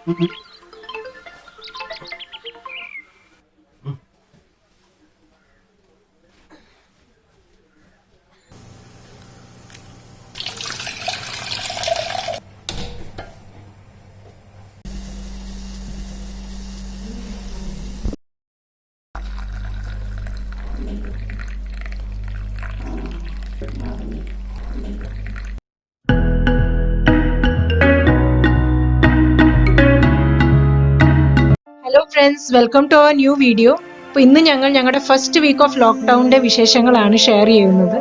Hello friends, welcome to our new video. അപ്പോൾ ഇന്ന് ഞങ്ങൾ ഞങ്ങളുടെ ഫസ്റ്റ് വീക്ക് ഓഫ് ലോക്ക്ഡൗണിൻ്റെ വിശേഷങ്ങളാണ് ഷെയർ ചെയ്യുന്നത്.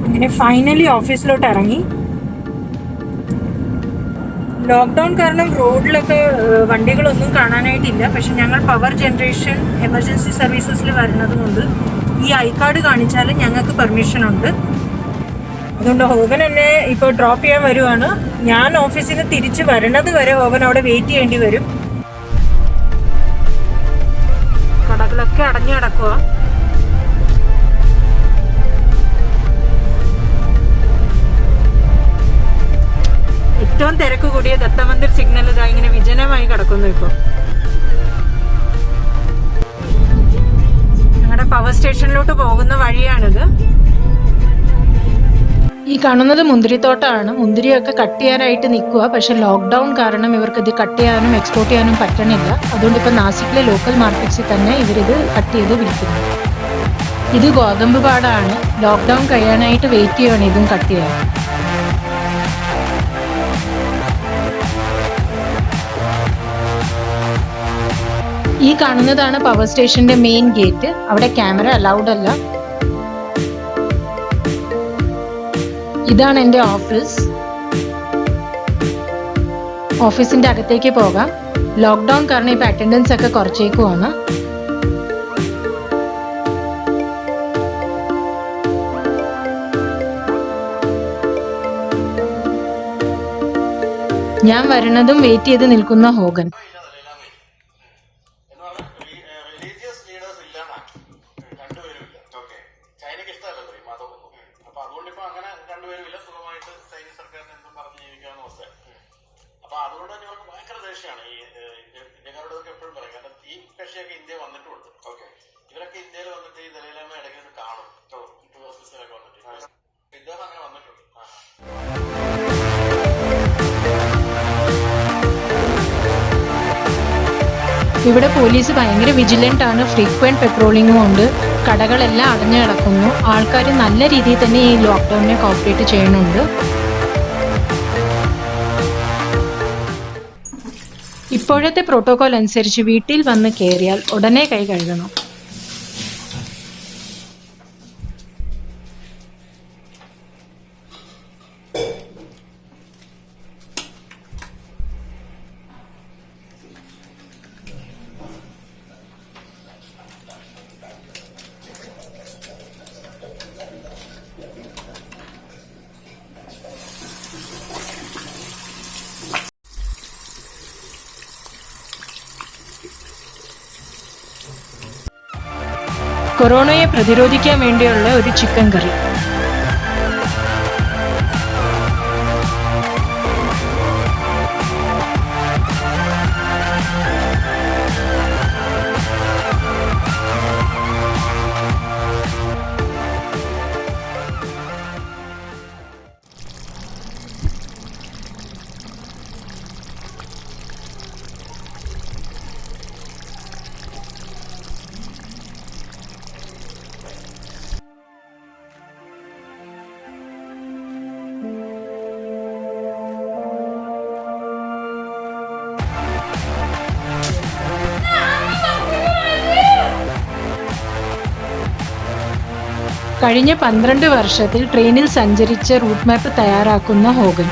അങ്ങനെ ഫൈനലി ഓഫീസിലോട്ട് ഇറങ്ങി. ലോക്ക്ഡൗൺ കാരണം റോഡിലൊക്കെ വണ്ടികളൊന്നും കാണാനായിട്ടില്ല. പക്ഷെ ഞങ്ങൾ പവർ ജനറേഷൻ എമർജൻസി സർവീസസിൽ വരുന്നത് കൊണ്ട് ഈ ഐ കാർഡ് കാണിച്ചാൽ ഞങ്ങൾക്ക് പെർമിഷൻ ഉണ്ട്. അതുകൊണ്ട് ഹോഗൻ എന്നെ ഇപ്പോൾ ഡ്രോപ്പ് ചെയ്യാൻ വരുവാണ്. ഞാൻ ഓഫീസിൽ നിന്ന് തിരിച്ച് വരണത് വരെ ഹോഗൻ അവിടെ വെയിറ്റ് ചെയ്യേണ്ടി വരും. കടകളൊക്കെ അടഞ്ഞു കിടക്കുക. ഏറ്റവും തിരക്ക് കൂടിയ ദത്തമന്ദിർ സിഗ്നൽ ഇതാ ഇങ്ങനെ വിജനമായി കിടക്കുന്നു. ഇപ്പോൾ ഞങ്ങളുടെ പവർ സ്റ്റേഷനിലോട്ട് പോകുന്ന വഴിയാണിത്. ഈ കാണുന്നത് മുന്തിരിത്തോട്ടമാണ്. മുന്തിരിയൊക്കെ കട്ട് ചെയ്യാനായിട്ട് നിൽക്കുക. പക്ഷെ ലോക്ക്ഡൗൺ കാരണം ഇവർക്ക് ഇത് കട്ട് ചെയ്യാനും എക്സ്പോർട്ട് ചെയ്യാനും പറ്റണില്ല. അതുകൊണ്ട് ഇപ്പം നാസിക്കിലെ ലോക്കൽ മാർക്കറ്റ്സിൽ തന്നെ ഇവരിത് കട്ട് ചെയ്ത് വിൽക്കുന്നു. ഇത് ഗോതമ്പ് പാടാണ്. ലോക്ക്ഡൗൺ കഴിയാനായിട്ട് വെയിറ്റ് ചെയ്യുകയാണ് ഇതും കട്ട് ചെയ്യാൻ. ഈ കാണുന്നതാണ് പവർ സ്റ്റേഷന്റെ മെയിൻ ഗേറ്റ്. അവിടെ ക്യാമറ അലൗഡ് അല്ല. ഇതാണ് എൻ്റെ ഓഫീസ്. ഓഫീസിന്റെ അകത്തേക്ക് പോകാം. ലോക്ക്ഡൗൺ കാരണം ഇപ്പൊ അറ്റൻഡൻസ് ഒക്കെ കുറച്ചേക്കുവാണ്. ഞാൻ വരുന്നതും വെയിറ്റ് ചെയ്ത് നിൽക്കുന്ന ഹോഗൻ. അതുകൊണ്ട് തന്നെ ഇവർക്ക് ഭയങ്കര ദേഷ്യമാണ്. ഈ ജനങ്ങളോടൊക്കെ എപ്പോഴും പറയും. കാരണം ഈ കക്ഷിയൊക്കെ ഇന്ത്യ വന്നിട്ടുണ്ട്. ഇവരൊക്കെ ഇന്ത്യയിൽ വന്നിട്ട് ഈ ദലൈലാമ ഇടയ്ക്ക് കാണും. ടൂറിസ്റ്റിലൊക്കെ വന്നിട്ട് ഇദ്ദേഹം അങ്ങനെ വന്നിട്ടുണ്ട്. ഇവിടെ പോലീസ് ഭയങ്കര വിജിലന്റ് ആണ്. ഫ്രീക്വന്റ് പെട്രോളിംഗും ഉണ്ട്. കടകളെല്ലാം അടഞ്ഞു കിടക്കുന്നു. ആൾക്കാർ നല്ല രീതിയിൽ തന്നെ ഈ ലോക്ക്ഡൌണിനെ കോപ്പറേറ്റ് ചെയ്യുന്നുണ്ട്. ഇപ്പോഴത്തെ പ്രോട്ടോകോൾ അനുസരിച്ച് വീട്ടിൽ വന്ന് കയറിയാൽ ഉടനെ കൈ കഴുകണം. കൊറോണയെ പ്രതിരോധിക്കാൻ വേണ്ടിയുള്ള ഒരു ചിക്കൻ കറി. കഴിഞ്ഞ 12 വർഷത്തിൽ ട്രെയിനിൽ സഞ്ചരിച്ച റൂട്ട് മാപ്പ് തയ്യാറാക്കുന്ന ഹോഗൻ.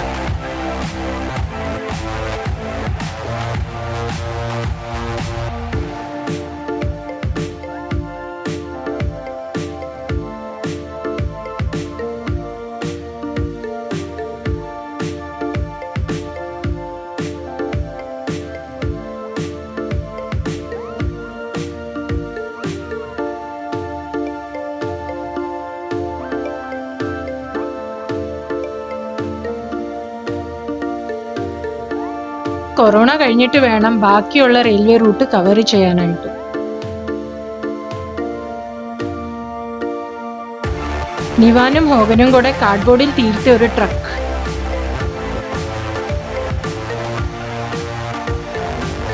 കൊറോണ കഴിഞ്ഞിട്ട് വേണം ബാക്കിയുള്ള റെയിൽവേ റൂട്ട് കവർ ചെയ്യാനായിട്ട്. നിവാനും ഹോഗനും കൂടെ കാർഡ്ബോർഡിൽ തീർത്ത ഒരു ട്രക്ക്.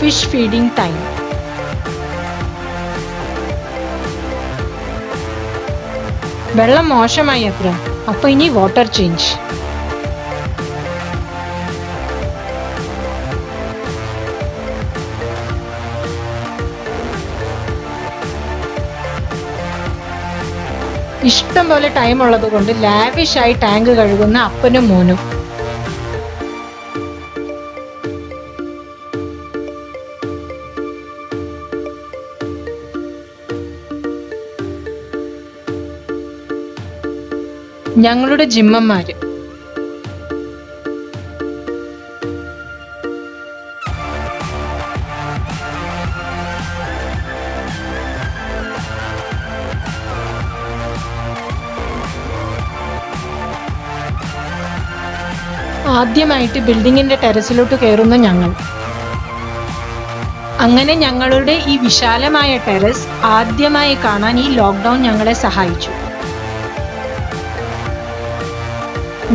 Fish feeding time. വെള്ളം മോശമായി അത്ര, അപ്പൊ ഇനി വാട്ടർ ചേഞ്ച്. ഇഷ്ടം പോലെ ടൈം ഉള്ളത് കൊണ്ട് ലാവിഷായി ടാങ്ക് കഴുകുന്ന അപ്പനും മോനും. ഞങ്ങളുടെ ജിമ്മന്മാര്. ആദ്യമായിട്ട് ബിൽഡിങ്ങിന്റെ ടെറസിലോട്ട് കയറുന്ന ഞങ്ങൾ. അങ്ങനെ ഞങ്ങളുടെ ഈ വിശാലമായ ടെറസ് ആദ്യമായി കാണാൻ ഈ ലോക്ക്ഡൗൺ ഞങ്ങളെ സഹായിച്ചു.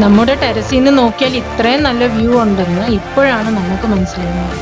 നമ്മുടെ ടെറസിൽ നിന്ന് നോക്കിയാൽ ഇത്രയും നല്ല വ്യൂ ഉണ്ടെന്ന് ഇപ്പോഴാണ് നമുക്ക് മനസ്സിലാവുന്നത്.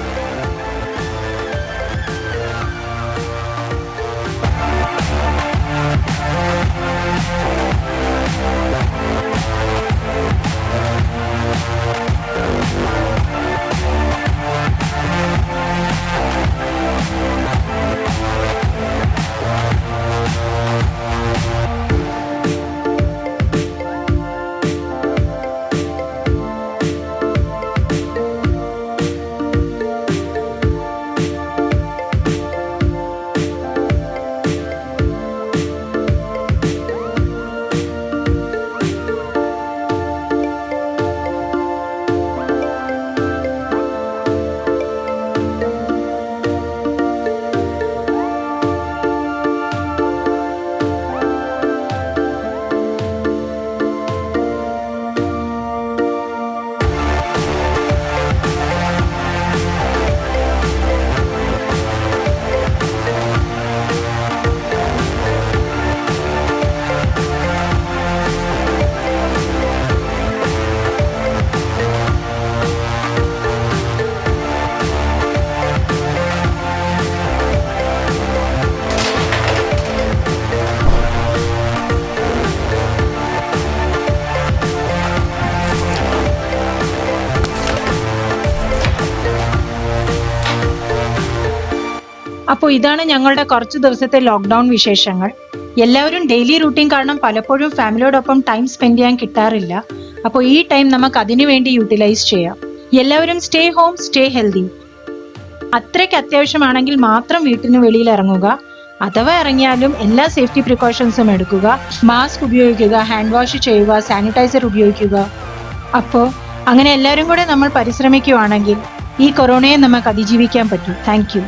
അപ്പോൾ ഇതാണ് ഞങ്ങളുടെ കുറച്ച് ദിവസത്തെ ലോക്ക്ഡൗൺ വിശേഷങ്ങൾ. എല്ലാവരും ഡെയിലി റൂട്ടീൻ കാരണം പലപ്പോഴും ഫാമിലിയോടൊപ്പം ടൈം സ്പെൻഡ് ചെയ്യാൻ കിട്ടാറില്ല. അപ്പോൾ ഈ ടൈം നമുക്ക് അതിനു വേണ്ടി യൂട്ടിലൈസ് ചെയ്യാം. എല്ലാവരും സ്റ്റേ ഹോം, സ്റ്റേ ഹെൽത്തി. അത്രയ്ക്ക് അത്യാവശ്യമാണെങ്കിൽ മാത്രം വീട്ടിന് വെളിയിൽ ഇറങ്ങുക. അഥവാ ഇറങ്ങിയാലും എല്ലാ സേഫ്റ്റി പ്രിക്കോഷൻസും എടുക്കുക. മാസ്ക് ഉപയോഗിക്കുക, ഹാൻഡ് വാഷ് ചെയ്യുക, സാനിറ്റൈസർ ഉപയോഗിക്കുക. അപ്പോൾ അങ്ങനെ എല്ലാവരും കൂടെ നമ്മൾ പരിശ്രമിക്കുകയാണെങ്കിൽ ഈ കൊറോണയെ നമുക്ക് അതിജീവിക്കാൻ പറ്റും. Thank you.